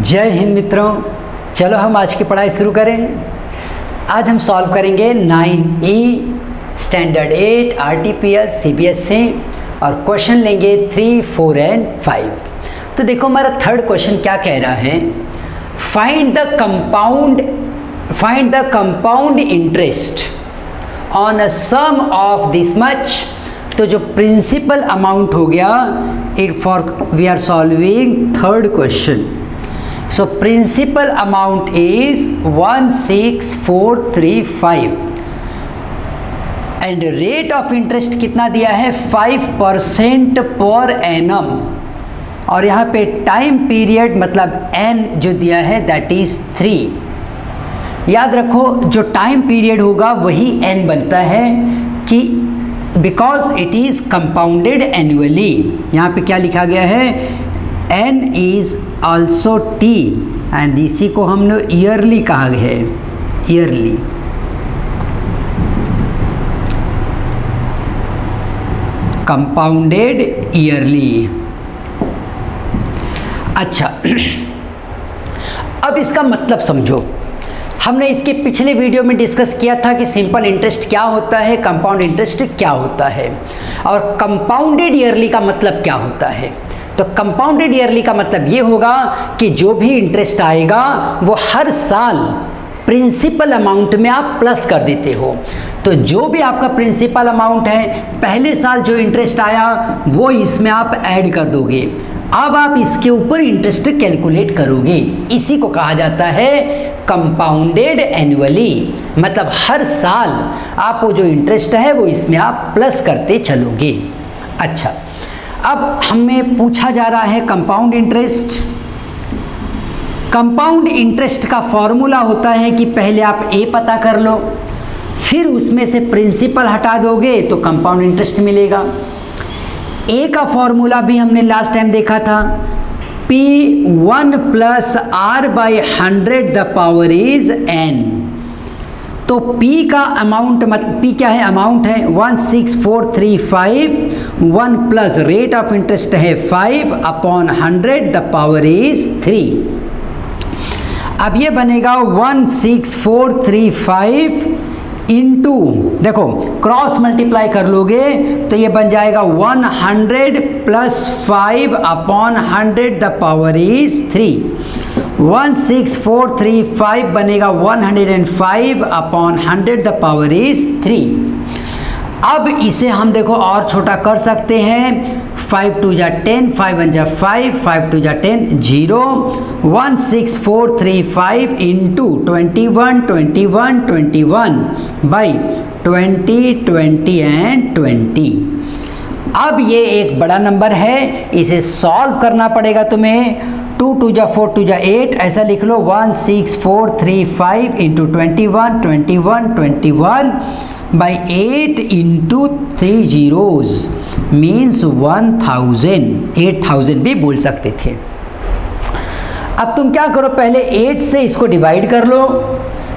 जय हिंद मित्रों, चलो हम आज की पढ़ाई शुरू करें। आज हम सॉल्व करेंगे 9E स्टैंडर्ड 8 RTPS CBSE और क्वेश्चन लेंगे 3, 4 एंड 5। तो देखो हमारा थर्ड क्वेश्चन क्या कह रहा है, find the compound interest on a sum of this much. तो जो प्रिंसिपल अमाउंट हो गया it for we are solving third question. So principal amount is 16435 and rate of interest कितना दिया है 5% पर एनम, और यहाँ पे टाइम पीरियड मतलब एन जो दिया है दैट इज 3। याद रखो जो टाइम पीरियड होगा वही एन बनता है कि because it is compounded annually. यहाँ पे क्या लिखा गया है, N is also T and इसी को हमने ईयरली कहा है, ईयरली। Compounded yearly. अच्छा अब इसका मतलब समझो। हमने इसके पिछले वीडियो में डिस्कस किया था कि सिंपल इंटरेस्ट क्या होता है, कंपाउंड इंटरेस्ट क्या होता है, और कंपाउंडेड ईयरली का मतलब क्या होता है। तो कंपाउंडेड ईयरली का मतलब ये होगा कि जो भी इंटरेस्ट आएगा वो हर साल प्रिंसिपल अमाउंट में आप प्लस कर देते हो। तो जो भी आपका प्रिंसिपल अमाउंट है पहले साल जो इंटरेस्ट आया वो इसमें आप ऐड कर दोगे। अब आप इसके ऊपर इंटरेस्ट कैलकुलेट करोगे। इसी को कहा जाता है कंपाउंडेड एनुअली, मतलब हर साल आप वो जो इंटरेस्ट है वो इसमें आप प्लस करते चलोगे। अच्छा अब हमें पूछा जा रहा है कंपाउंड इंटरेस्ट। कंपाउंड इंटरेस्ट का फॉर्मूला होता है कि पहले आप ए पता कर लो, फिर उसमें से प्रिंसिपल हटा दोगे तो कंपाउंड इंटरेस्ट मिलेगा। ए का फॉर्मूला भी हमने लास्ट टाइम देखा था, P1 + R/100 the power is n। तो P का अमाउंट मतलब P क्या है, अमाउंट है 16435, 1 प्लस रेट ऑफ इंटरेस्ट है 5/100 द पावर इज 3। अब ये बनेगा 16435 इंटू, देखो क्रॉस मल्टीप्लाई कर लोगे तो ये बन जाएगा 100 + 5/100 द पावर इज 3। 16435 बनेगा 105/100 द पावर इज 3। अब इसे हम देखो और छोटा कर सकते हैं, 5 2 जा 10, 5 1 जा 5, 5 2 जा 10, 0। 16435 इंटू 21 21 21 बाई 20 20 एंड 20। अब ये एक बड़ा नंबर है, इसे सॉल्व करना पड़ेगा तुम्हें। 2 2 जा 4 2 जा 8 ऐसा लिख लो, 16435 into 21 21 21 by 8 into 3 zeros means 1000। 8000 भी बोल सकते थे। अब तुम क्या करो, पहले 8 से इसको डिवाइड कर लो,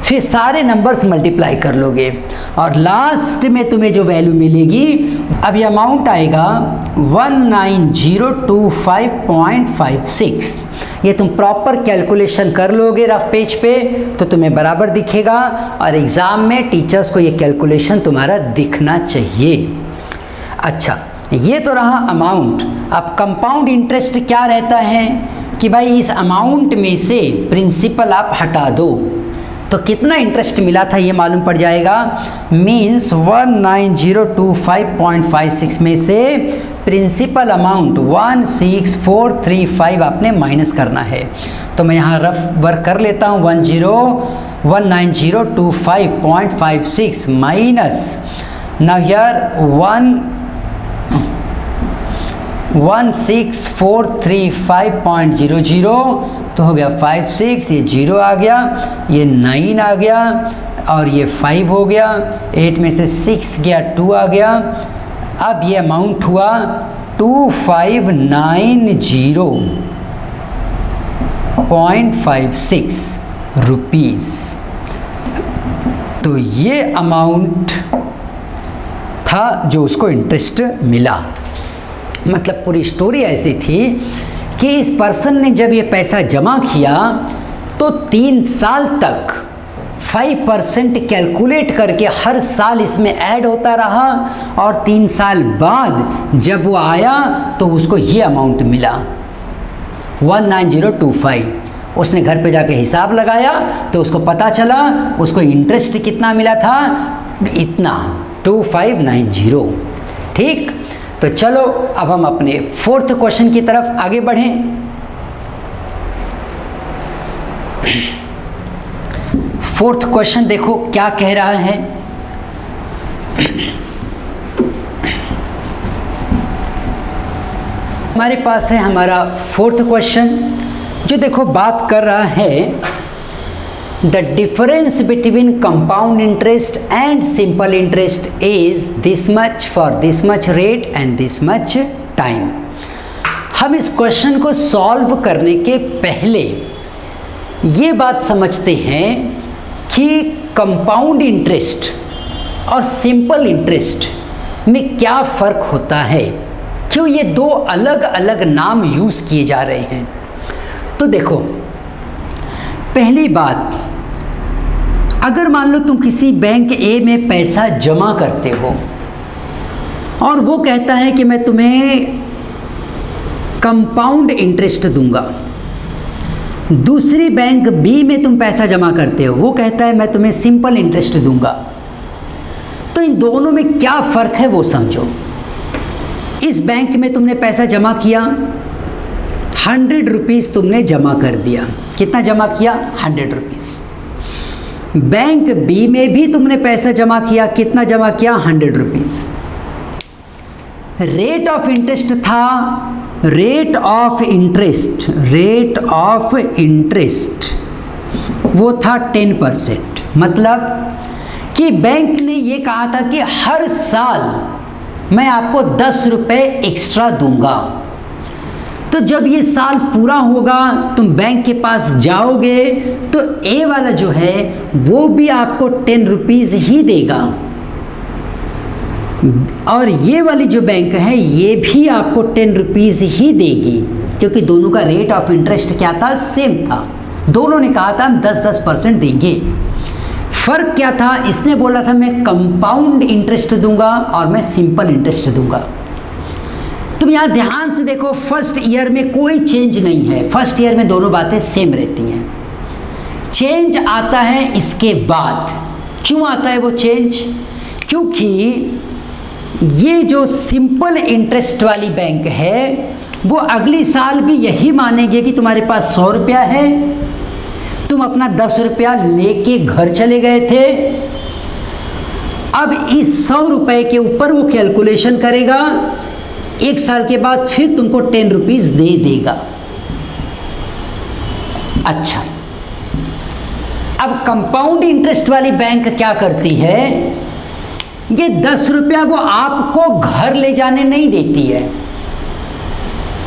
फिर सारे नंबर्स मल्टीप्लाई कर लोगे और लास्ट में तुम्हें जो वैल्यू मिलेगी, अब ये अमाउंट आएगा 19025.56। ये तुम प्रॉपर कैलकुलेशन कर लोगे रफ पेज पे तो तुम्हें बराबर दिखेगा, और एग्ज़ाम में टीचर्स को ये कैलकुलेशन तुम्हारा दिखना चाहिए। अच्छा ये तो रहा अमाउंट। अब कंपाउंड इंटरेस्ट क्या रहता है कि भाई इस अमाउंट में से प्रिंसिपल आप हटा दो तो कितना इंटरेस्ट मिला था ये मालूम पड़ जाएगा। मीन्स 19025.56 में से प्रिंसिपल अमाउंट 16435 आपने माइनस करना है। तो मैं यहाँ रफ वर्क कर लेता हूँ, 19025.56 माइनस नाउ हियर 16435.00 तो हो गया 56, ये 0 आ गया, ये 9 आ गया और ये 5 हो गया, 8 में से 6 गया 2 आ गया। अब ये अमाउंट हुआ 2590.56 रुपीज़। तो ये अमाउंट था जो उसको इंटरेस्ट मिला। मतलब पूरी स्टोरी ऐसी थी कि इस पर्सन ने जब ये पैसा जमा किया तो 3 साल तक 5% कैलकुलेट करके हर साल इसमें ऐड होता रहा, और 3 साल बाद जब वो आया तो उसको ये अमाउंट मिला 19025। उसने घर पे जाके हिसाब लगाया तो उसको पता चला उसको इंटरेस्ट कितना मिला था, इतना 2590। ठीक, तो चलो अब हम अपने 4th क्वेश्चन की तरफ आगे बढ़ें। 4th क्वेश्चन देखो क्या कह रहा है। हमारे पास है हमारा 4th क्वेश्चन, जो देखो बात कर रहा है the difference between compound interest and simple interest is this much for this much rate and this much time. हम इस क्वेश्चन को सॉल्व करने के पहले ये बात समझते हैं कि कंपाउंड इंटरेस्ट और सिंपल इंटरेस्ट में क्या फ़र्क होता है, क्यों ये दो अलग अलग नाम यूज़ किए जा रहे हैं। तो देखो, पहली बात, अगर मान लो तुम किसी बैंक ए में पैसा जमा करते हो और वो कहता है कि मैं तुम्हें कंपाउंड इंटरेस्ट दूंगा, दूसरी बैंक बी में तुम पैसा जमा करते हो, वो कहता है मैं तुम्हें सिंपल इंटरेस्ट दूंगा, तो इन दोनों में क्या फ़र्क है वो समझो। इस बैंक में तुमने पैसा जमा किया, 100 रुपीज़ तुमने जमा कर दिया। कितना जमा किया? 100 रुपीज़। बैंक बी में भी तुमने पैसा जमा किया, कितना जमा किया? 100 रुपीज़। रेट ऑफ इंटरेस्ट था, रेट ऑफ इंटरेस्ट वो था 10%। मतलब कि बैंक ने ये कहा था कि हर साल मैं आपको 10 रुपये एक्स्ट्रा दूंगा। तो जब ये साल पूरा होगा तुम बैंक के पास जाओगे तो ए वाला जो है वो भी आपको 10 रुपीज़ ही देगा, और ये वाली जो बैंक है ये भी आपको 10 रुपीज़ ही देगी, क्योंकि दोनों का रेट ऑफ इंटरेस्ट क्या था? सेम था। दोनों ने कहा था हम 10-10% देंगे। फ़र्क क्या था? इसने बोला था मैं कंपाउंड इंटरेस्ट दूंगा और मैं सिंपल इंटरेस्ट दूंगा। तुम यहाँ ध्यान से देखो, फर्स्ट ईयर में कोई चेंज नहीं है, फर्स्ट ईयर में दोनों बातें सेम रहती हैं। चेंज आता है इसके बाद। क्यों आता है वो चेंज? क्योंकि ये जो सिंपल इंटरेस्ट वाली बैंक है वो अगली साल भी यही मानेंगे कि तुम्हारे पास 100 रुपया है, तुम अपना 10 रुपया लेके घर चले गए थे। अब इस 100 रुपये के ऊपर वो कैलकुलेशन करेगा, 1 साल के बाद फिर तुमको 10 रुपीज़ दे देगा। अच्छा, अब कंपाउंड इंटरेस्ट वाली बैंक क्या करती है? ये 10 रुपया वो आपको घर ले जाने नहीं देती है।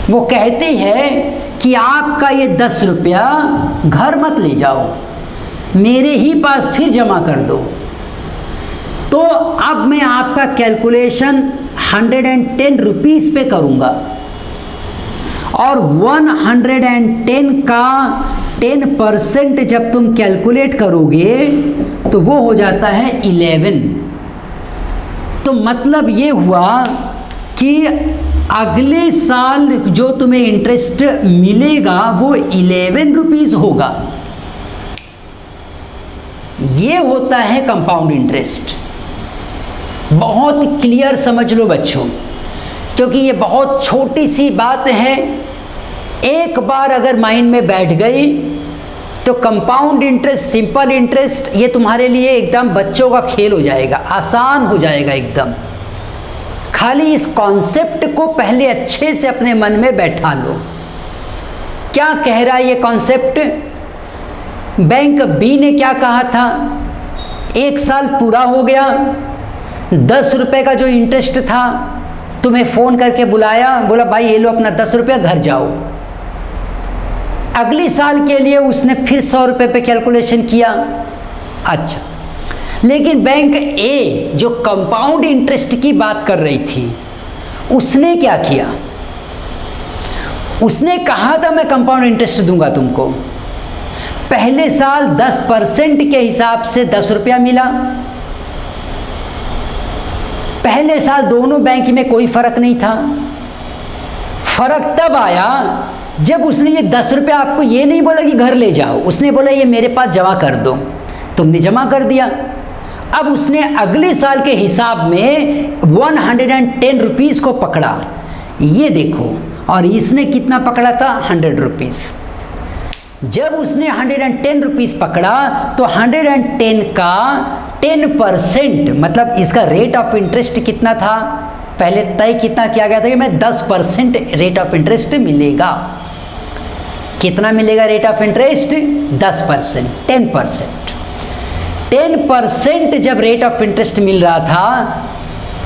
वो कहते हैं कि आपका ये 10 रुपया घर मत ले जाओ, मेरे ही पास फिर जमा कर दो। तो अब मैं आपका कैलकुलेशन 110 रुपीज़ पे करूँगा, और 110 का 10% जब तुम कैलकुलेट करोगे तो वो हो जाता है 11। तो मतलब ये हुआ कि अगले साल जो तुम्हें इंटरेस्ट मिलेगा वो 11 रुपीज़ होगा। ये होता है कंपाउंड इंटरेस्ट। बहुत क्लियर समझ लो बच्चों, क्योंकि ये बहुत छोटी सी बात है, एक बार अगर माइंड में बैठ गई तो कंपाउंड इंटरेस्ट, सिंपल इंटरेस्ट ये तुम्हारे लिए एकदम बच्चों का खेल हो जाएगा, आसान हो जाएगा एकदम। खाली इस कॉन्सेप्ट को पहले अच्छे से अपने मन में बैठा लो। क्या कह रहा है ये कॉन्सेप्ट? बैंक बी ने क्या कहा था? 1 साल पूरा हो गया, 10 रुपये का जो इंटरेस्ट था तुम्हें फ़ोन करके बुलाया, बोला भाई ये लो अपना 10 रुपया, घर जाओ। अगले साल के लिए उसने फिर 100 रुपये पे कैलकुलेशन किया। अच्छा, लेकिन बैंक ए जो कंपाउंड इंटरेस्ट की बात कर रही थी उसने क्या किया? उसने कहा था मैं कंपाउंड इंटरेस्ट दूंगा तुमको। पहले साल 10% के हिसाब से 10 रुपया मिला। पहले साल दोनों बैंक में कोई फर्क नहीं था। फर्क तब आया जब उसने ये 10 रुपया आपको ये नहीं बोला कि घर ले जाओ, उसने बोला ये मेरे पास जमा कर दो। तुमने जमा कर दिया। अब उसने अगले साल के हिसाब में 110 रुपीज़ को पकड़ा, ये देखो, और इसने कितना पकड़ा था? 100 रुपीज़। जब उसने 110 रुपीज़ पकड़ा तो 110 का 10% मतलब इसका रेट ऑफ इंटरेस्ट कितना था? पहले तय कितना किया गया था कि मैं 10% रेट ऑफ इंटरेस्ट मिलेगा। कितना मिलेगा रेट ऑफ इंटरेस्ट? 10%, 10%। 10% जब रेट ऑफ इंटरेस्ट मिल रहा था,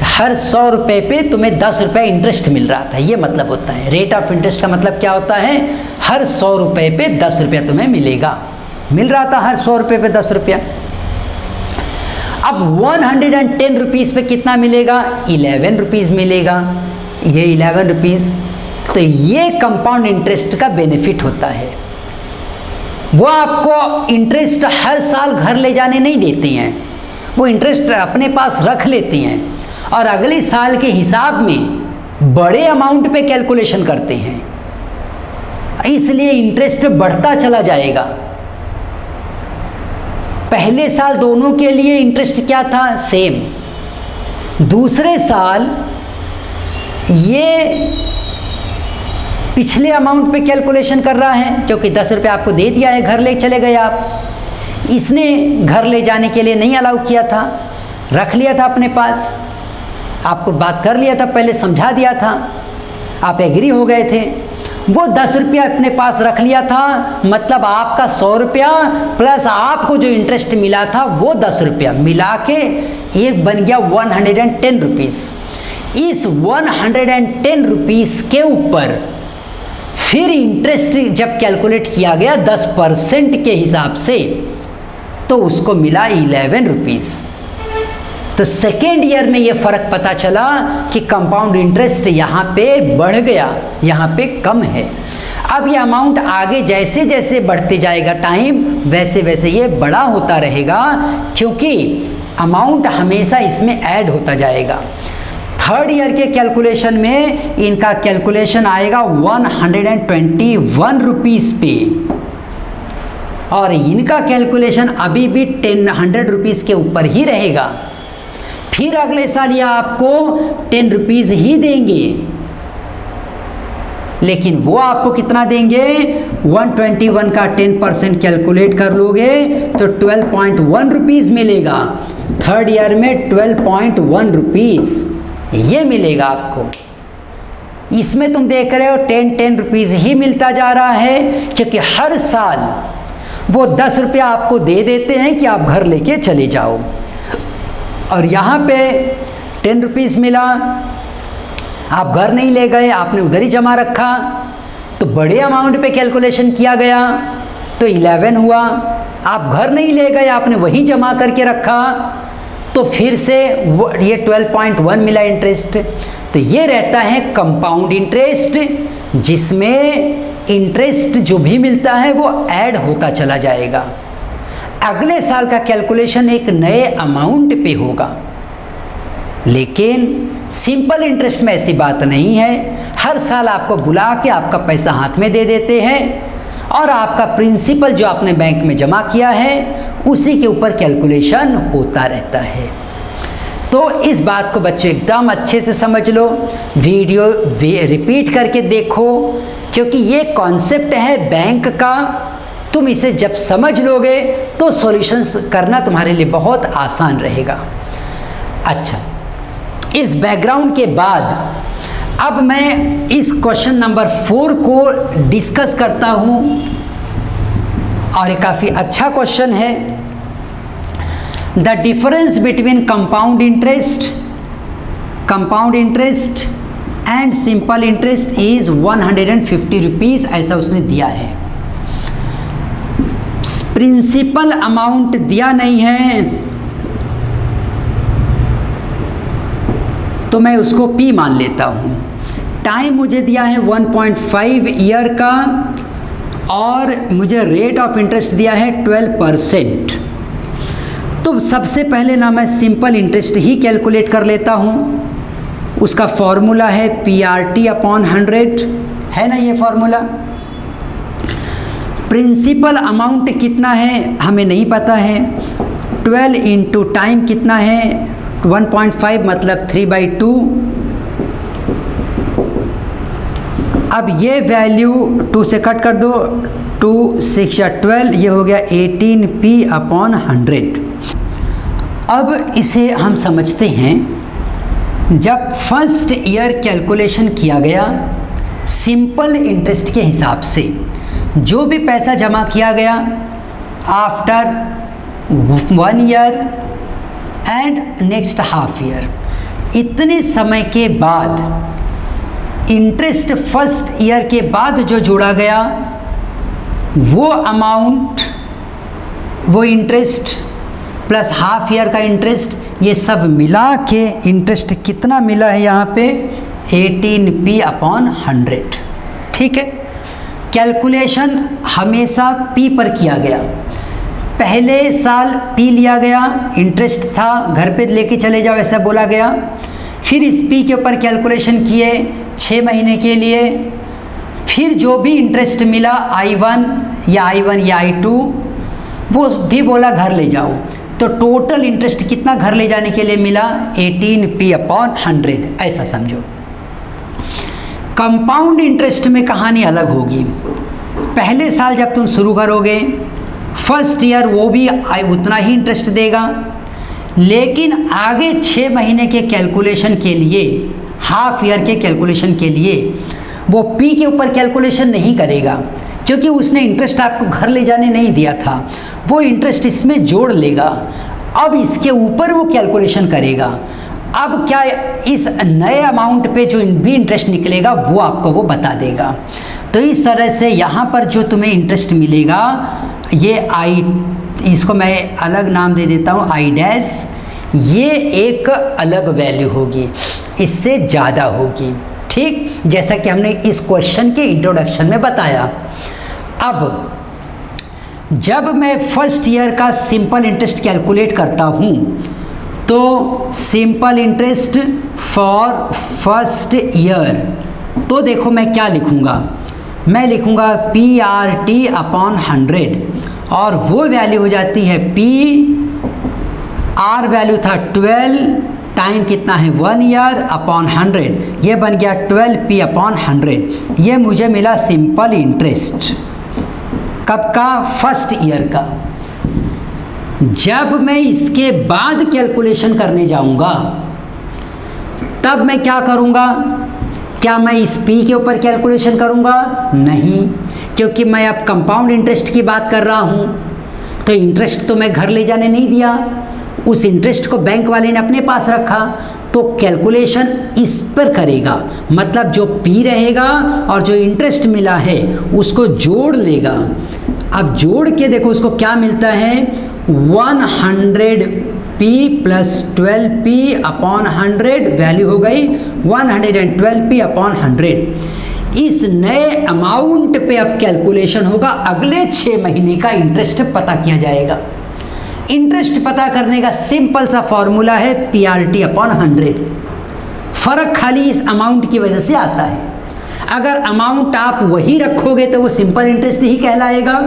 हर 100 रुपये पे तुम्हें 10 रुपये इंटरेस्ट मिल रहा था। ये मतलब होता है रेट ऑफ इंटरेस्ट का मतलब क्या होता है? हर 100 रुपये पे 10 रुपया तुम्हें मिलेगा। मिल रहा था हर 100 रुपये पे 10 रुपया। अब 110 रुपीज़ पे कितना मिलेगा? 11 रुपीज़ मिलेगा। ये 11 रुपीज़। तो ये कंपाउंड इंटरेस्ट का बेनिफिट होता है। वो आपको इंटरेस्ट हर साल घर ले जाने नहीं देते हैं, वो इंटरेस्ट अपने पास रख लेते हैं और अगले साल के हिसाब में बड़े अमाउंट पे कैलकुलेशन करते हैं, इसलिए इंटरेस्ट बढ़ता चला जाएगा। पहले साल दोनों के लिए इंटरेस्ट क्या था? सेम। दूसरे साल ये पिछले अमाउंट पे कैलकुलेशन कर रहा है, क्योंकि 10 रुपये आपको दे दिया है, घर ले चले गए आप। इसने घर ले जाने के लिए नहीं अलाउ किया था, रख लिया था अपने पास। आपको बात कर लिया था, पहले समझा दिया था, आप एग्री हो गए थे। वो 10 रुपया अपने पास रख लिया था, मतलब आपका 100 रुपया प्लस आपको जो इंटरेस्ट मिला था वो 10 रुपया मिला के एक बन गया 110 रुपीज़। इस 110 रुपीज़ के ऊपर फिर इंटरेस्ट जब कैलकुलेट किया गया 10% के हिसाब से, तो उसको मिला 11 रुपीज़। तो सेकेंड ईयर में ये फ़र्क पता चला कि कंपाउंड इंटरेस्ट यहाँ पे बढ़ गया, यहाँ पे कम है। अब ये अमाउंट आगे जैसे जैसे बढ़ते जाएगा टाइम, वैसे वैसे ये बड़ा होता रहेगा, क्योंकि अमाउंट हमेशा इसमें ऐड होता जाएगा। थर्ड ईयर के कैलकुलेशन में इनका कैलकुलेशन आएगा 121 रुपीज़ पे, और इनका कैलकुलेशन अभी भी 100 रुपीज़ के ऊपर ही रहेगा। फिर अगले साल ये आपको 10 रुपीज़ ही देंगे, लेकिन वो आपको कितना देंगे? 121 का 10% कैलकुलेट कर लोगे तो 12.1 रुपीज़ मिलेगा। थर्ड ईयर में 12.1 रुपीज़ ये मिलेगा आपको। इसमें तुम देख रहे हो 10 रुपीज़ ही मिलता जा रहा है, क्योंकि हर साल वो 10 रुपया आपको दे देते हैं कि आप घर लेके चले जाओ। और यहाँ पे 10 रुपीज़ मिला, आप घर नहीं ले गए, आपने उधर ही जमा रखा, तो बड़े अमाउंट पे कैलकुलेशन किया गया तो 11 हुआ। आप घर नहीं ले गए, आपने वहीं जमा करके रखा, तो फिर से वो ये 12.1 मिला इंटरेस्ट। तो ये रहता है कंपाउंड इंटरेस्ट, जिसमें इंटरेस्ट जो भी मिलता है वो ऐड होता चला जाएगा। अगले साल का कैलकुलेशन एक नए अमाउंट पे होगा। लेकिन सिंपल इंटरेस्ट में ऐसी बात नहीं है। हर साल आपको बुला के आपका पैसा हाथ में दे देते हैं और आपका प्रिंसिपल जो आपने बैंक में जमा किया है उसी के ऊपर कैलकुलेशन होता रहता है। तो इस बात को बच्चों एकदम अच्छे से समझ लो, वीडियो रिपीट करके देखो, क्योंकि ये कॉन्सेप्ट है बैंक का। तुम इसे जब समझ लोगे तो सॉल्यूशंस करना तुम्हारे लिए बहुत आसान रहेगा। अच्छा, इस बैकग्राउंड के बाद अब मैं इस क्वेश्चन नंबर 4 को डिस्कस करता हूँ, और ये काफ़ी अच्छा क्वेश्चन है। The difference between compound interest and simple interest is 150 rupees, ऐसा उसने दिया है। प्रिंसिपल अमाउंट दिया नहीं है, तो मैं उसको P मान लेता हूँ। टाइम मुझे दिया है 1.5 ईयर का, और मुझे रेट ऑफ इंटरेस्ट दिया है 12%। तो सबसे पहले ना मैं सिंपल इंटरेस्ट ही कैलकुलेट कर लेता हूँ। उसका फॉर्मूला है PRT/100, है ना ये फॉर्मूला। प्रिंसिपल अमाउंट कितना है हमें नहीं पता है, 12 इंटू टाइम कितना है 1.5 मतलब 3/2। अब ये वैल्यू 2 से कट कर दो, 2 6 या 12, ये हो गया 18p/100। अब इसे हम समझते हैं, जब फर्स्ट ईयर कैलकुलेशन किया गया सिंपल इंटरेस्ट के हिसाब से, जो भी पैसा जमा किया गया after 1 year and next half year, इतने समय के बाद इंटरेस्ट फर्स्ट ईयर के बाद जो जोड़ा गया वो अमाउंट, वो इंटरेस्ट प्लस हाफ ईयर का इंटरेस्ट, ये सब मिला के इंटरेस्ट कितना मिला है यहाँ पे 18p/100। ठीक है, कैलकुलेशन हमेशा p पर किया गया। पहले साल p लिया गया, इंटरेस्ट था, घर पे लेके चले जाओ ऐसा बोला गया। फिर इस p के ऊपर कैलकुलेशन किए 6 महीने के लिए, फिर जो भी इंटरेस्ट मिला I1 या I2 वो भी बोला घर ले जाओ। तो टोटल इंटरेस्ट कितना घर ले जाने के लिए मिला 18p/100, ऐसा समझो। कंपाउंड इंटरेस्ट में कहानी अलग होगी। पहले साल जब तुम शुरू करोगे फर्स्ट ईयर वो भी उतना ही इंटरेस्ट देगा, लेकिन आगे 6 महीने के कैलकुलेशन के लिए, हाफ ईयर के कैलकुलेशन के लिए वो p के ऊपर कैलकुलेशन नहीं करेगा, क्योंकि उसने इंटरेस्ट आपको घर ले जाने नहीं दिया था, वो इंटरेस्ट इसमें जोड़ लेगा। अब इसके ऊपर वो कैलकुलेशन करेगा। अब क्या इस नए अमाउंट पे जो भी इंटरेस्ट निकलेगा वो आपको वो बता देगा। तो इस तरह से यहाँ पर जो तुम्हें इंटरेस्ट मिलेगा, ये इसको मैं अलग नाम दे देता हूँ I', ये एक अलग वैल्यू होगी, इससे ज़्यादा होगी। ठीक, जैसा कि हमने इस क्वेश्चन के इंट्रोडक्शन में बताया। अब जब मैं फर्स्ट ईयर का सिंपल इंटरेस्ट कैलकुलेट करता हूँ तो simple interest for first year, तो देखो मैं क्या लिखूँगा, मैं लिखूँगा PRT/100, और वो वैल्यू हो जाती है P, R वैल्यू था 12, टाइम कितना है 1 ईयर अपॉन 100, ये बन गया 12p/100। ये मुझे मिला सिंपल इंटरेस्ट कब का, फर्स्ट ईयर का। जब मैं इसके बाद कैलकुलेशन करने जाऊंगा तब मैं क्या करूंगा, क्या मैं इस p के ऊपर कैलकुलेशन करूंगा? नहीं, क्योंकि मैं अब कंपाउंड इंटरेस्ट की बात कर रहा हूं। तो इंटरेस्ट तो मैं घर ले जाने नहीं दिया, उस इंटरेस्ट को बैंक वाले ने अपने पास रखा, तो कैलकुलेशन इस पर करेगा, मतलब जो p रहेगा और जो इंटरेस्ट मिला है उसको जोड़ लेगा। अब जोड़ के देखो उसको क्या मिलता है, 100p + 12p/100, वैल्यू हो गई 112p/100। इस नए अमाउंट पे अब कैलकुलेशन होगा, अगले 6 महीने का इंटरेस्ट पता किया जाएगा। इंटरेस्ट पता करने का सिंपल सा फॉर्मूला है PRT/100। फर्क खाली इस अमाउंट की वजह से आता है। अगर अमाउंट आप वही रखोगे तो वो सिंपल इंटरेस्ट ही कहलाएगा,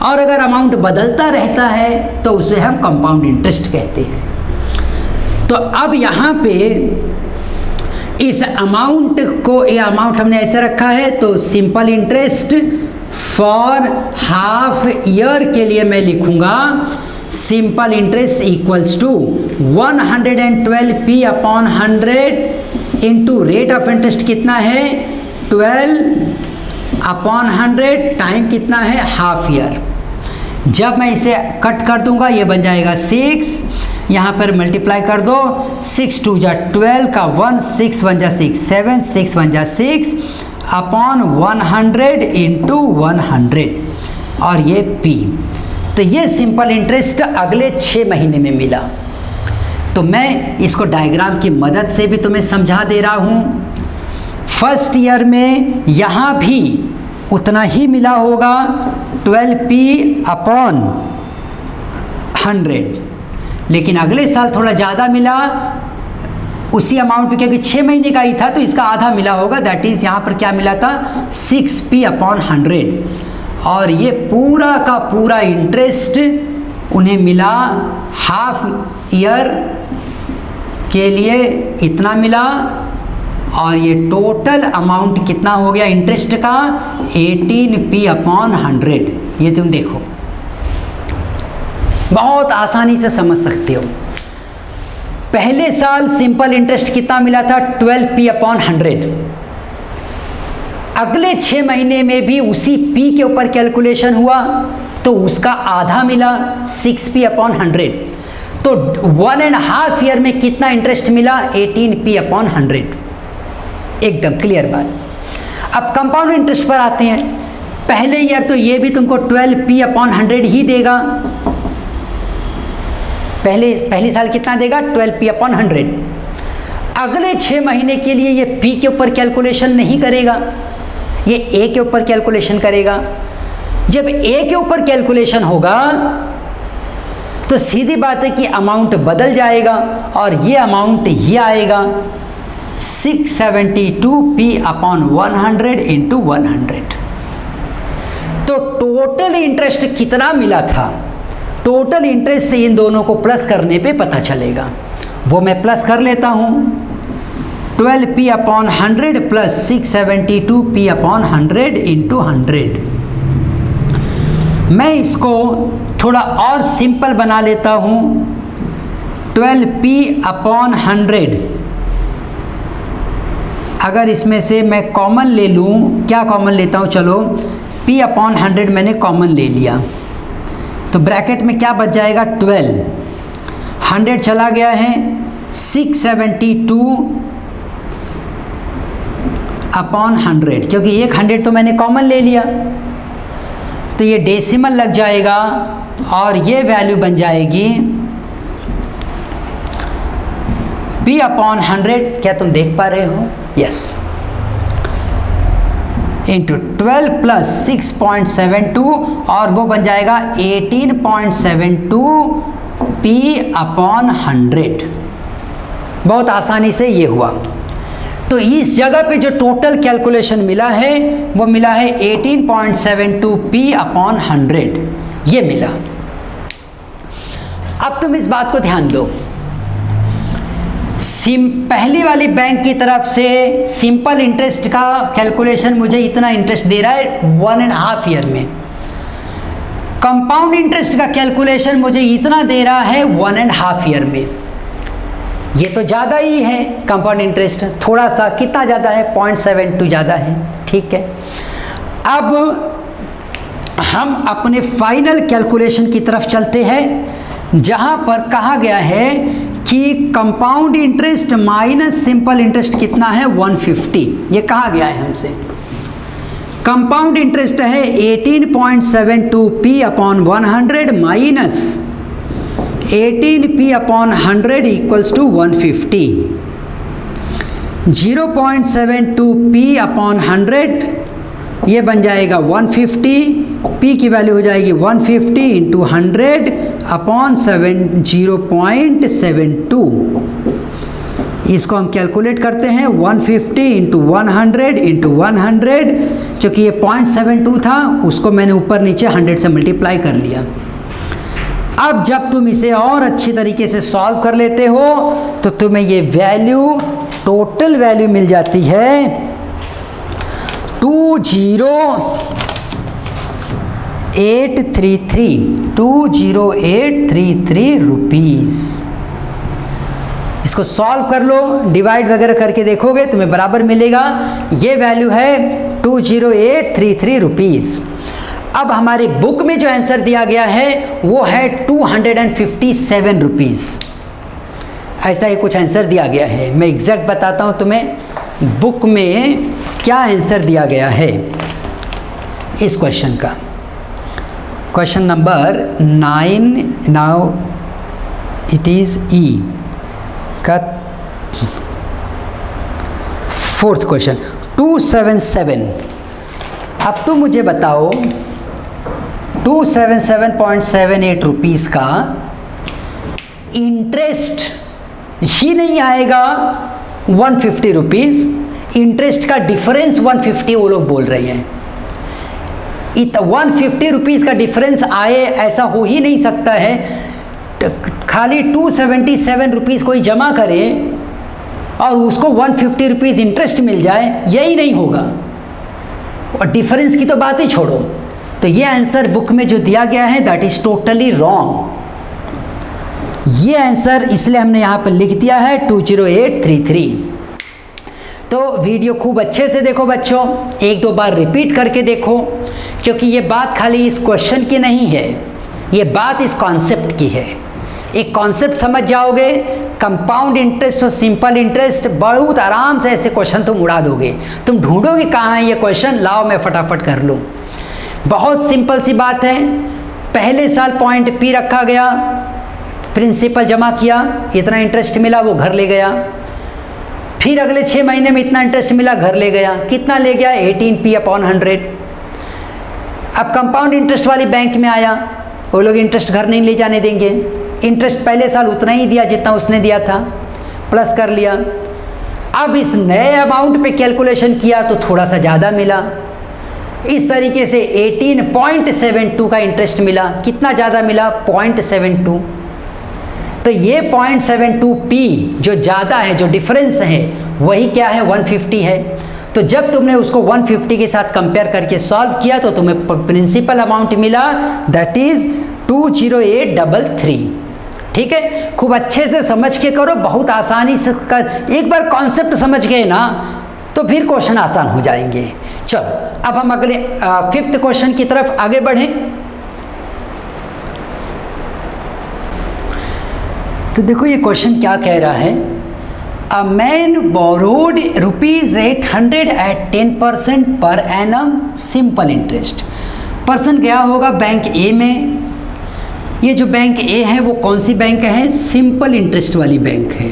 और अगर अमाउंट बदलता रहता है तो उसे हम कंपाउंड इंटरेस्ट कहते हैं। तो अब यहाँ पे इस अमाउंट को, ये अमाउंट हमने ऐसे रखा है, तो simple interest for half year के लिए मैं लिखूंगा simple interest equals to 112p/100 into rate of interest कितना है 12/100, टाइम कितना है हाफ ईयर। जब मैं इसे कट कर दूंगा ये बन जाएगा 6, यहाँ पर मल्टीप्लाई कर दो, 6 2 जा 12 का 1, 6 1 जा 6 7, 6 1 जा 6 अपॉन 100 इंटू 100, और ये P। तो ये सिंपल इंटरेस्ट अगले 6 महीने में मिला। तो मैं इसको डायग्राम की मदद से भी तुम्हें समझा दे रहा हूँ। फर्स्ट ईयर में यहाँ भी उतना ही मिला होगा 12p/100, लेकिन अगले साल थोड़ा ज़्यादा मिला उसी अमाउंट पे, क्योंकि 6 महीने का ही था तो इसका आधा मिला होगा, दैट इज़ यहाँ पर क्या मिला था 6p/100। और ये पूरा का पूरा इंटरेस्ट उन्हें मिला हाफ ईयर के लिए इतना मिला, और ये टोटल अमाउंट कितना हो गया इंटरेस्ट का 18p/100। ये तुम देखो बहुत आसानी से समझ सकते हो। पहले साल सिंपल इंटरेस्ट कितना मिला था 12p/100, अगले 6 महीने में भी उसी p के ऊपर कैलकुलेशन हुआ तो उसका आधा मिला 6p/100, तो 1.5 ईयर में कितना इंटरेस्ट मिला 18p/100। एकदम क्लियर बात। अब कंपाउंड इंटरेस्ट पर आते हैं। पहले ईयर तो ये भी तुमको 12p/100 ही देगा, पहली साल कितना देगा 12p/100। अगले 6 महीने के लिए ये p के ऊपर कैलकुलेशन नहीं करेगा, ये a के ऊपर कैलकुलेशन करेगा। जब a के ऊपर कैलकुलेशन होगा तो सीधी बात है कि अमाउंट बदल जाएगा और ये अमाउंट ये आएगा 672p/100 इंटू 100। तो टोटल इंटरेस्ट कितना मिला था, टोटल इंटरेस्ट से इन दोनों को प्लस करने पे पता चलेगा। वो मैं प्लस कर लेता हूँ, 12p/100 प्लस 672p/100 इंटू 100। मैं इसको थोड़ा और सिंपल बना लेता हूँ, 12p/100 अगर इसमें से मैं कॉमन ले लूँ, क्या कॉमन लेता हूँ, चलो p/100 मैंने कॉमन ले लिया तो ब्रैकेट में क्या बच जाएगा 12, 100 चला गया है 672/100, क्योंकि एक 100 तो मैंने कॉमन ले लिया तो ये डेसिमल लग जाएगा और ये वैल्यू बन जाएगी p/100। क्या तुम देख पा रहे हो, यस, इंटू 12 प्लस 6.72 और वो बन जाएगा 18.72p/100। बहुत आसानी से ये हुआ। तो इस जगह पे जो टोटल कैलकुलेशन मिला है वो मिला है 18.72p/100, ये मिला। अब तुम इस बात को ध्यान दो, पहली वाली बैंक की तरफ से सिंपल इंटरेस्ट का कैलकुलेशन मुझे इतना इंटरेस्ट दे रहा है 1.5 ईयर में, कंपाउंड इंटरेस्ट का कैलकुलेशन मुझे इतना दे रहा है 1.5 ईयर में। ये तो ज़्यादा ही है कंपाउंड इंटरेस्ट, थोड़ा सा, कितना ज़्यादा है 0.72 ज़्यादा है, ठीक है। अब हम अपने फाइनल कैलकुलेशन की तरफ चलते हैं जहाँ पर कहा गया है कि compound interest minus simple interest कितना है 150। ये कहा गया है हमसे, कंपाउंड इंटरेस्ट है 18.72p/100 minus 18p/100 equals to 150। 0.72p/100 ये बन जाएगा 150, p की वैल्यू हो जाएगी 150 इंटू 100/0.72। इसको हम कैलकुलेट करते हैं 150 इंटू 100 इंटू 100, क्योंकि ये 0.72 था उसको मैंने ऊपर नीचे 100 से मल्टीप्लाई कर लिया। अब जब तुम इसे और अच्छी तरीके से सॉल्व कर लेते हो तो तुम्हें ये वैल्यू, टोटल वैल्यू मिल जाती है 20833 रुपीज़। इसको सॉल्व कर लो, डिवाइड वगैरह करके देखोगे तुम्हें बराबर मिलेगा। ये वैल्यू है 20833 रुपीज़। अब हमारी बुक में जो आंसर दिया गया है वो है 257 रुपीज़। ऐसा ही कुछ आंसर दिया गया है। मैं एग्जैक्ट बताता हूँ तुम्हें बुक में क्या आंसर दिया गया है इस क्वेश्चन का। Question number 9, now it is E का 4th क्वेश्चन। 277। अब तो मुझे बताओ 277.78 रुपीज़ का इंटरेस्ट ही नहीं आएगा 150 रुपीज़, इंटरेस्ट का डिफरेंस 150 वो लोग बोल रहे हैं। 150 रुपीज़ का डिफरेंस आए ऐसा हो ही नहीं सकता है। खाली 277 रुपीज़ कोई जमा करे और उसको 150 रुपीज़ इंटरेस्ट मिल जाए, यही नहीं होगा। और डिफरेंस की तो बात ही छोड़ो। तो ये आंसर बुक में जो दिया गया है दैट इज़ टोटली रॉन्ग। ये आंसर इसलिए हमने यहाँ पर लिख दिया है 20833। तो वीडियो खूब अच्छे से देखो बच्चों, एक दो बार रिपीट करके देखो, क्योंकि ये बात खाली इस क्वेश्चन की नहीं है, ये बात इस कॉन्सेप्ट की है। एक कॉन्सेप्ट समझ जाओगे, कंपाउंड इंटरेस्ट और सिंपल इंटरेस्ट, बहुत आराम से ऐसे क्वेश्चन तुम उड़ा दोगे। तुम ढूंढोगे कहाँ है ये क्वेश्चन, लाओ मैं फटाफट कर लूँ। बहुत सिंपल सी बात है। पहले साल पॉइंट पी रखा गया, प्रिंसिपल जमा किया, इतना इंटरेस्ट मिला, वो घर ले गया। फिर अगले 6 महीने में इतना इंटरेस्ट मिला, घर ले गया। कितना ले गया? 18p/100। अब कंपाउंड इंटरेस्ट वाली बैंक में आया, वो लोग इंटरेस्ट घर नहीं ले जाने देंगे। इंटरेस्ट पहले साल उतना ही दिया जितना उसने दिया था, प्लस कर लिया। अब इस नए अमाउंट पे कैलकुलेशन किया तो थोड़ा सा ज़्यादा मिला। इस तरीके से 18.72 का इंटरेस्ट मिला। कितना ज़्यादा मिला? 0.72। तो ये 0.72p जो ज़्यादा है, जो डिफरेंस है, वही क्या है? 150 है। तो जब तुमने उसको 150 के साथ कंपेयर करके सॉल्व किया तो तुम्हें प्रिंसिपल अमाउंट मिला, दैट इज़ 20833। ठीक है, खूब अच्छे से समझ के करो, बहुत आसानी से कर। एक बार कॉन्सेप्ट समझ गए ना तो फिर क्वेश्चन आसान हो जाएंगे। चलो अब हम अगले 5th क्वेश्चन की तरफ आगे बढ़ें। तो देखो ये क्वेश्चन क्या कह रहा है। A man borrowed ₹800 at 10% per annum simple interest. Person गया होगा बैंक ए में। ये जो बैंक ए है वो कौन सी बैंक है? सिंपल इंटरेस्ट वाली बैंक है।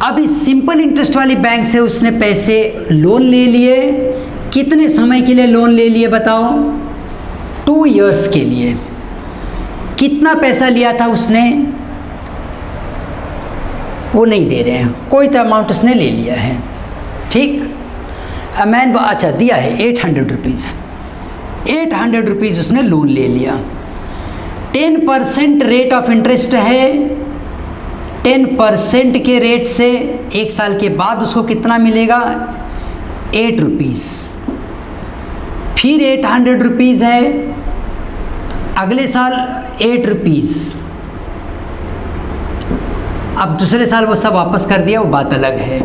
अब इस सिंपल इंटरेस्ट वाली बैंक से उसने पैसे लोन ले लिए। कितने समय के लिए लोन ले लिए बताओ? 2 इयर्स के लिए। कितना पैसा लिया था उसने? वो नहीं दे रहे हैं, कोई तो अमाउंट उसने ले लिया है। ठीक, अमैन अच्छा दिया है 800 रुपीज़। 800 रुपीज़ उसने लोन ले लिया। 10% रेट ऑफ इंटरेस्ट है। 10% के रेट से 1 साल के बाद उसको कितना मिलेगा? 8 रुपीज़। फिर 800 रुपीज़ है, अगले साल 8 रुपीज़। अब दूसरे साल वो सब वापस कर दिया, वो बात अलग है।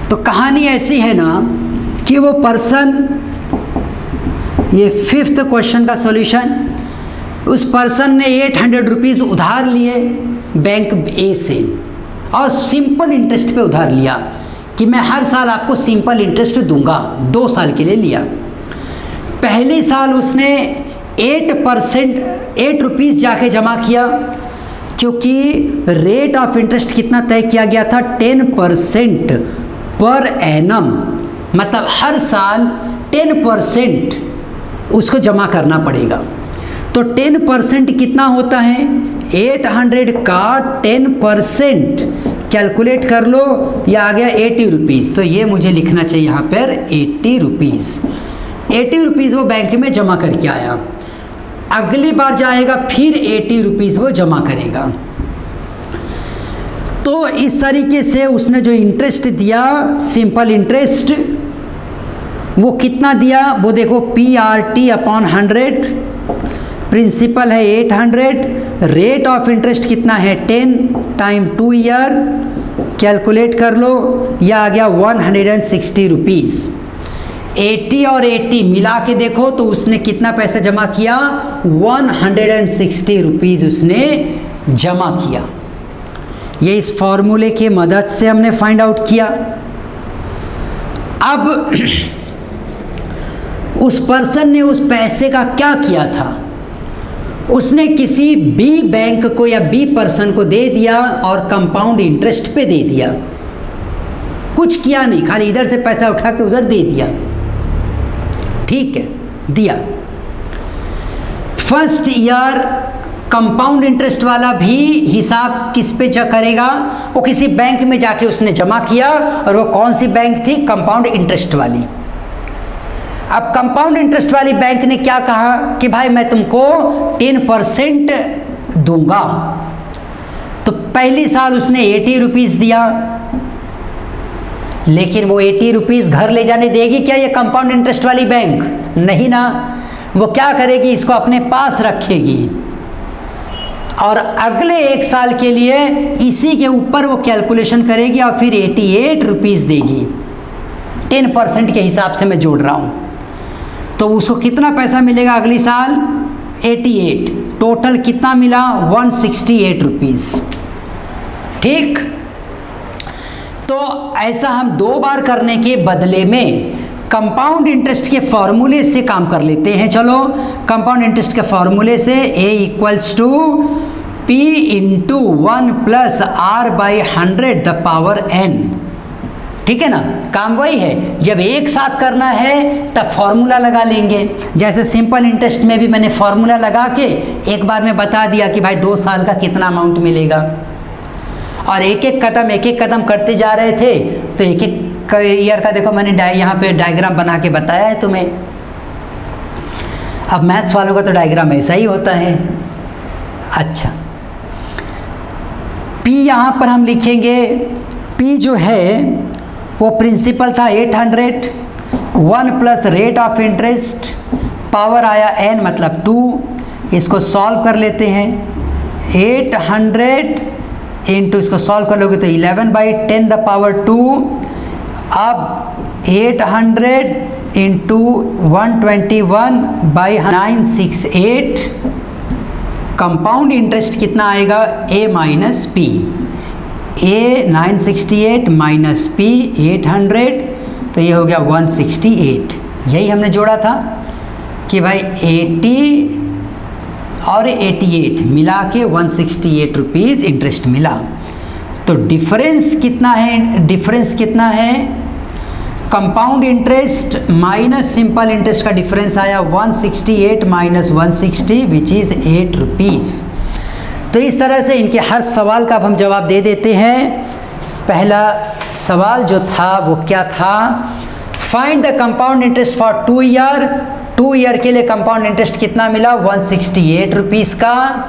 तो कहानी ऐसी है ना कि वो पर्सन, ये 5th क्वेश्चन का सॉल्यूशन, उस पर्सन ने 800 रुपीज़ उधार लिए बैंक ए से और सिंपल इंटरेस्ट पे उधार लिया कि मैं हर साल आपको सिंपल इंटरेस्ट दूंगा। 2 साल के लिए लिया। पहले साल उसने 8 रुपीज़ जाके जमा किया, क्योंकि रेट ऑफ इंटरेस्ट कितना तय किया गया था? 10% पर एनम, मतलब हर साल 10% उसको जमा करना पड़ेगा। तो 10% कितना होता है? 800 का 10% कैलकुलेट कर लो, यह आ गया 80 रुपीज़। तो ये मुझे लिखना चाहिए यहाँ पर 80 रुपीज़। 80 रुपीज़ वो बैंक में जमा करके आया। अगली बार जाएगा फिर 80 रुपीज़ वो जमा करेगा। तो इस तरीके से उसने जो इंटरेस्ट दिया, सिंपल इंटरेस्ट, वो कितना दिया? वो देखो PRT/100, प्रिंसिपल है 800, रेट ऑफ इंटरेस्ट कितना है? 10 टाइम 2 ईयर, कैलकुलेट कर लो, यह आ गया 160 रुपीज़। 80 और 80 मिला के देखो तो उसने कितना पैसा जमा किया? 160 रुपीज़ उसने जमा किया। ये इस फॉर्मूले की मदद से हमने फाइंड आउट किया। अब उस पर्सन ने उस पैसे का क्या किया था? उसने किसी बी बैंक को या बी पर्सन को दे दिया और कंपाउंड इंटरेस्ट पे दे दिया। कुछ किया नहीं, खाली इधर से पैसा उठा के उधर दे दिया, ठीक है, दिया। फर्स्ट ईयर कंपाउंड इंटरेस्ट वाला भी हिसाब किस पे करेगा, वो किसी बैंक में जाके उसने जमा किया, और वो कौन सी बैंक थी, कंपाउंड इंटरेस्ट वाली। अब कंपाउंड इंटरेस्ट वाली बैंक ने क्या कहा कि भाई मैं तुमको 10% दूंगा, तो पहली साल उसने 80 रुपीज़ दिया, लेकिन वो 80 रुपीज़ घर ले जाने देगी क्या ये कंपाउंड इंटरेस्ट वाली बैंक? नहीं ना, वो क्या करेगी, इसको अपने पास रखेगी और अगले 1 साल के लिए इसी के ऊपर वो कैलकुलेशन करेगी और फिर 88 रुपीज़ देगी। 10% के हिसाब से मैं जोड़ रहा हूँ, तो उसको कितना पैसा मिलेगा अगली साल? 88। टोटल कितना मिला? 168 रुपीज़। ठीक, तो ऐसा हम 2 बार करने के बदले में कंपाउंड इंटरेस्ट के फॉर्मूले से काम कर लेते हैं। चलो, कंपाउंड इंटरेस्ट के फॉर्मूले से A equals to P into 1 plus R by 100 the power N। ठीक है ना, काम वही है। जब एक साथ करना है तब फॉर्मूला लगा लेंगे, जैसे सिंपल इंटरेस्ट में भी मैंने फॉर्मूला लगा के एक बार में बता दिया कि भाई 2 साल का कितना अमाउंट मिलेगा, और एक एक कदम करते जा रहे थे, तो एक एक ईयर का देखो मैंने यहाँ पे डायग्राम बना के बताया है तुम्हें। अब मैथ्स वालों का तो डायग्राम ऐसा ही होता है। अच्छा, P यहाँ पर हम लिखेंगे, P जो है वो प्रिंसिपल था 800, 1 plus rate of interest, power आया n मतलब 2। इसको सॉल्व कर लेते हैं, 800 इंटू इसको सॉल्व कर लोगे तो 11/10 द पावर 2। अब 800 इंटू 121/968, कंपाउंड इंटरेस्ट कितना आएगा? A minus P। A 968 minus P 800, तो ये हो गया 168। यही हमने जोड़ा था कि भाई 80 और 88 मिला के 168 रुपीज़ इंटरेस्ट मिला। तो डिफरेंस कितना है? डिफरेंस कितना है? Compound interest minus simple interest का डिफरेंस आया 168 माइनस 160 विच इज़ 8 रुपीज़। तो इस तरह से इनके हर सवाल का अब हम जवाब दे देते हैं। पहला सवाल जो था वो क्या था? Find the compound interest for 2 year. 2 year के लिए कंपाउंड इंटरेस्ट कितना मिला? 168 रुपीज़ का।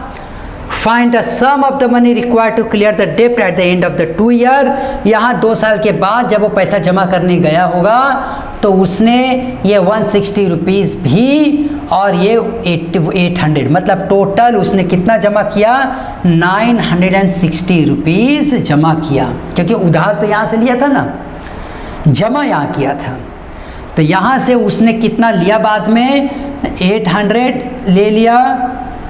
Find the sum of the money required to clear the डेप्ट at the end of the 2 year. यहाँ 2 साल के बाद जब वो पैसा जमा करने गया होगा तो उसने ये 160 रुपीज़ भी और ये 800, मतलब टोटल उसने कितना जमा किया? 960 रुपीज़ जमा किया, क्योंकि उधार तो यहाँ से लिया था ना, जमा यहाँ किया था। तो यहाँ से उसने कितना लिया? बाद में 800 ले लिया,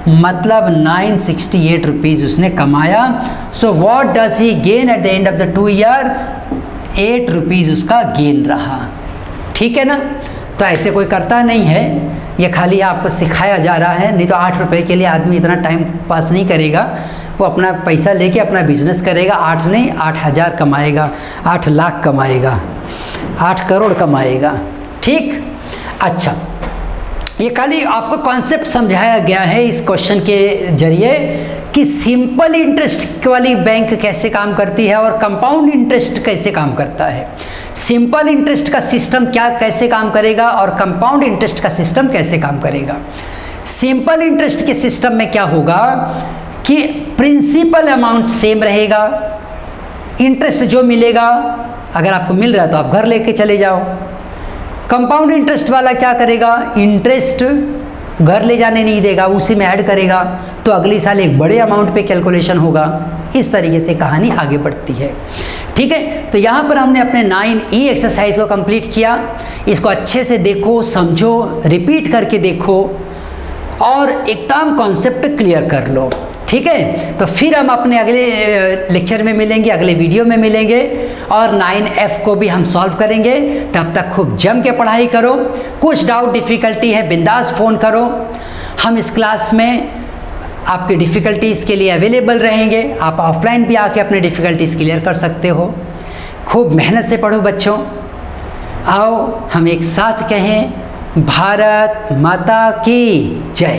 मतलब 968 रुपीज़ उसने कमाया। So what does he gain eight the end of the 2 year? 8 rupees उसका गेन रहा। ठीक है ना, तो ऐसे कोई करता नहीं है, ये खाली आपको सिखाया जा रहा है। नहीं तो 8 रुपये के लिए आदमी इतना टाइम पास नहीं करेगा, वो अपना पैसा लेके अपना बिजनेस करेगा। 8 नहीं, 8000 कमाएगा, 8 लाख कमाएगा, 8 करोड़ कमाएगा। ठीक, अच्छा, ये खाली आपको कॉन्सेप्ट समझाया गया है इस क्वेश्चन के जरिए कि सिंपल इंटरेस्ट वाली बैंक कैसे काम करती है और कंपाउंड इंटरेस्ट कैसे काम करता है। सिंपल इंटरेस्ट का सिस्टम कैसे काम करेगा और कंपाउंड इंटरेस्ट का सिस्टम कैसे काम करेगा। सिंपल इंटरेस्ट के सिस्टम में क्या होगा कि प्रिंसिपल अमाउंट सेम रहेगा, इंटरेस्ट जो मिलेगा, अगर आपको मिल रहा है तो आप घर लेके चले जाओ। कंपाउंड इंटरेस्ट वाला क्या करेगा? इंटरेस्ट घर ले जाने नहीं देगा, उसी में ऐड करेगा, तो अगली साल एक बड़े अमाउंट पे कैलकुलेशन होगा। इस तरीके से कहानी आगे बढ़ती है। ठीक है, तो यहाँ पर हमने अपने 9E एक्सरसाइज को कंप्लीट किया। इसको अच्छे से देखो, समझो, रिपीट करके देखो और एकदम कॉन्सेप्ट क्लियर कर लो। ठीक है, तो फिर हम अपने अगले लेक्चर में मिलेंगे, अगले वीडियो में मिलेंगे और 9F को भी हम सॉल्व करेंगे। तब तक खूब जम के पढ़ाई करो। कुछ डाउट डिफ़िकल्टी है बिंदास फ़ोन करो, हम इस क्लास में आपके डिफ़िकल्टीज़ के लिए अवेलेबल रहेंगे। आप ऑफलाइन भी आके अपने डिफ़िकल्टीज़ क्लियर कर सकते हो। खूब मेहनत से पढ़ो बच्चों। आओ हम एक साथ कहें, भारत माता की जय।